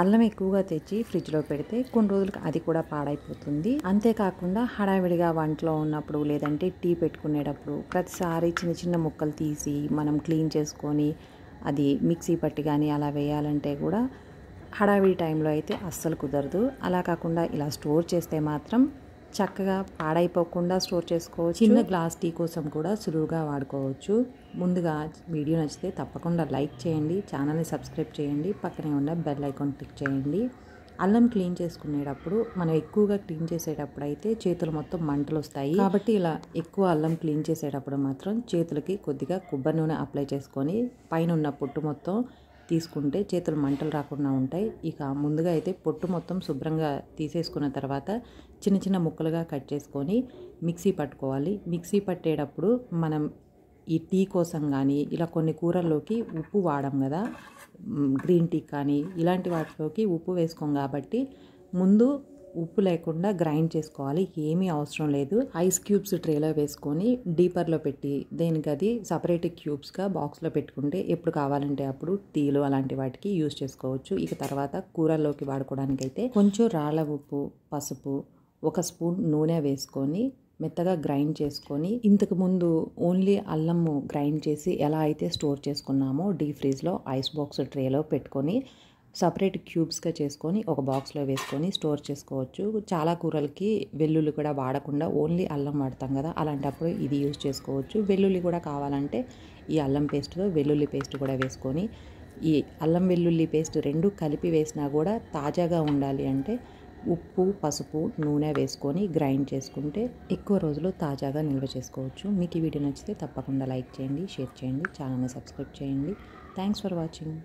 అల్లం ఎక్కువగా తెచ్చి ఫ్రిడ్జ్లో పెడితే కొన్ని రోజులకి అది కూడా పాడైపోతుంది. అంతేకాకుండా హడావిడిగా వంటలో ఉన్నప్పుడు లేదంటే టీ పెట్టుకునేటప్పుడు ప్రతిసారి చిన్న చిన్న ముక్కలు తీసి మనం క్లీన్ చేసుకొని అది మిక్సీ పట్టి కానీ అలా వేయాలంటే కూడా హడావిడి టైంలో అయితే అస్సలు కుదరదు. అలా కాకుండా ఇలా స్టోర్ చేస్తే మాత్రం చక్కగా పాడైపోకుండా స్టోర్ చేసుకోవచ్చు. చిన్న గ్లాస్ టీ కోసం కూడా సులువుగా వాడుకోవచ్చు. ముందుగా వీడియో నచ్చితే తప్పకుండా లైక్ చేయండి, ఛానల్ని సబ్స్క్రైబ్ చేయండి, పక్కనే ఉన్న బెల్ ఐకాన్ క్లిక్ చేయండి. అల్లం క్లీన్ చేసుకునేటప్పుడు మనం ఎక్కువగా క్లీన్ చేసేటప్పుడు అయితే చేతులు మొత్తం మంటలు వస్తాయి. కాబట్టి ఇలా ఎక్కువ అల్లం క్లీన్ చేసేటప్పుడు మాత్రం చేతులకి కొద్దిగా కొబ్బరి నూనె అప్లై చేసుకొని పైన ఉన్న పొట్టు మొత్తం తీసుకుంటే చేతులు మంటలు రాకుండా ఉంటాయి. ఇక ముందుగా అయితే పొట్టు మొత్తం శుభ్రంగా తీసేసుకున్న తర్వాత చిన్న చిన్న ముక్కలుగా కట్ చేసుకొని మిక్సీ పట్టుకోవాలి. మిక్సీ పట్టేటప్పుడు మనం ఈ టీ కోసం కానీ ఇలా కొన్ని కూరల్లోకి ఉప్పు వాడం కదా, గ్రీన్ టీ కానీ ఇలాంటి వాటిలోకి ఉప్పు వేసుకోం కాబట్టి ముందు ఉప్పు లేకుండా గ్రైండ్ చేసుకోవాలి. ఏమీ అవసరం లేదు. ఐస్ క్యూబ్స్ ట్రేలో వేసుకొని డీపర్లో పెట్టి దేనికి అది సపరేట్ క్యూబ్స్గా బాక్స్లో పెట్టుకుంటే ఎప్పుడు కావాలంటే అప్పుడు టీలు అలాంటి వాటికి యూజ్ చేసుకోవచ్చు. ఇక తర్వాత కూరల్లోకి వాడుకోవడానికి అయితే కొంచెం రాళ్ళ ఉప్పు, పసుపు, 1 స్పూన్ నూనె వేసుకొని మెత్తగా గ్రైండ్ చేసుకొని ఇంతకుముందు ఓన్లీ అల్లము గ్రైండ్ చేసి ఎలా అయితే స్టోర్ చేసుకున్నామో డీప్ ఫ్రీజ్లో ఐస్ బాక్స్ ట్రేలో పెట్టుకొని సపరేట్ క్యూబ్స్గా చేసుకొని ఒక బాక్స్లో వేసుకొని స్టోర్ చేసుకోవచ్చు. చాలా కూరలకి వెల్లుల్లి కూడా వాడకుండా ఓన్లీ అల్లం వాడతాం కదా, అలాంటప్పుడు ఇది యూజ్ చేసుకోవచ్చు. వెల్లుల్లి కూడా కావాలంటే ఈ అల్లం పేస్ట్తో వెల్లుల్లి పేస్ట్ కూడా వేసుకొని ఈ అల్లం వెల్లుల్లి పేస్ట్ రెండు కలిపి వేసినా కూడా తాజాగా ఉండాలి అంటే ఉప్పు, పసుపు, నూనె వేసుకొని గ్రైండ్ చేసుకుంటే ఎక్కువ రోజులు తాజాగా నిల్వ చేసుకోవచ్చు. మీకు ఈ వీడియో నచ్చితే తప్పకుండా లైక్ చేయండి, షేర్ చేయండి, ఛానల్ని సబ్స్క్రైబ్ చేయండి. Thanks for watching.